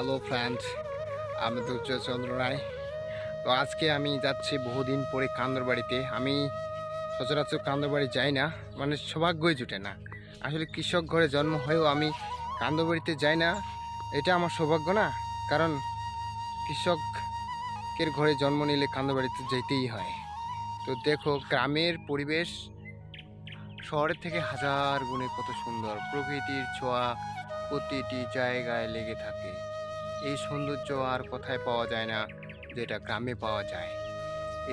Hello friend, আমি দুর্যোধন রায়। তো আজকে আমি যাচ্ছি বহুদিন পরে কান্দর বাড়িতে। আমি সচরাচর কান্দর বাড়ি যাই না, মানে সৌভাগ্যই জুটে না। আসলে কৃষক ঘরে জন্ম হয়েও আমি কান্দর বাড়িতে যাই না, এটা আমার সৌভাগ্য না। কারণ কৃষকের ঘরে জন্ম নিলে কান্দর বাড়িতে যেতেই হয়। তো দেখো, গ্রামের পরিবেশ শহরের থেকে হাজার গুণে কত সুন্দর। প্রকৃতির ছোঁয়া প্রতিটি জায়গায় লেগে থাকে। এই সৌন্দর্য আর কোথায় পাওয়া যায় না, যেটা গ্রামে পাওয়া যায়।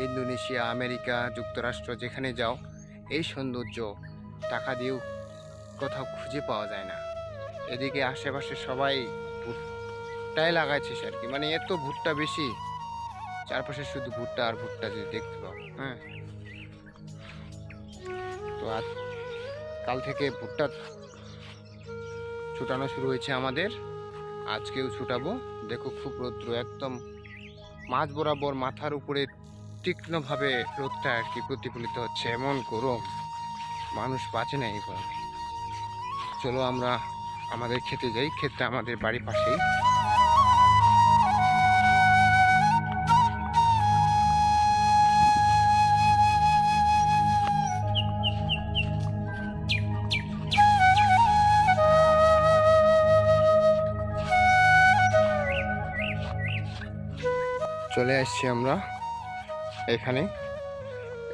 ইন্দোনেশিয়া, আমেরিকা যুক্তরাষ্ট্র যেখানে যাও, এই সৌন্দর্য টাকা দিয়েও কোথাও খুঁজে পাওয়া যায় না। এদিকে আশেপাশে সবাই ভুট্টাই লাগাইছে আর কি, মানে এত ভুট্টা বেশি, চারপাশে শুধু ভুট্টা আর ভুট্টা যদি দেখতে পাও। হ্যাঁ, তো আজ কাল থেকে ভুট্টা ছুটানো শুরু হয়েছে আমাদের, আজকেও ছুটাবো। দেখো, খুব রৌদ্র, একদম মাঝ বরাবর মাথার উপরে তীক্ষ্ণভাবে রোদটা আর কি প্রতিফলিত হচ্ছে। এমন গরম, মানুষ বাঁচে না এই গরমে। চলো আমরা আমাদের খেতে যাই, ক্ষেতটা আমাদের বাড়ির পাশেই। চলে আসছি আমরা এখানে,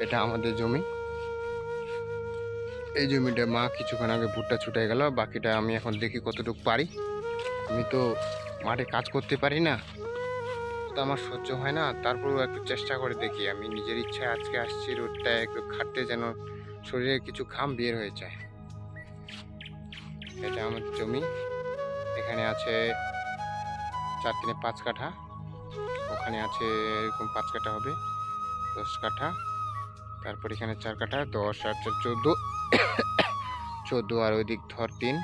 এটা আমাদের জমি। এই জমিটা মা কিছুক্ষণ আগে ভুট্টা ছুটে গেল, বাকিটা আমি এখন দেখি কতটুকু পারি। আমি তো মাঠে কাজ করতে পারি না, তো আমার সহ্য হয় না, তারপরেও একটু চেষ্টা করে দেখি। আমি নিজের ইচ্ছায় আজকে আসছি, রোদটা একটু খাটতে, যেন শরীরে কিছু ঘাম বের হয়ে যায়। এটা আমার জমি, এখানে আছে 4 3 5 কাঠা, ওখানে আছে এরকম 5 কাঠা, হবে 10 কাঠা, তারপর এখানে 4 কাঠা, 10 আর 4 14 14, আর ওই দিক ধর 3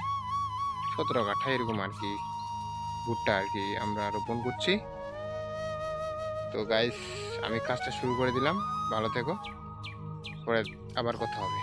17 কাঠা এরকম আর কি ভুট্টা আর কি আমরা রোপণ করছি। তো গাইস, আমি কাজটা শুরু করে দিলাম, ভালো থেকো, পরে আবার কথা হবে।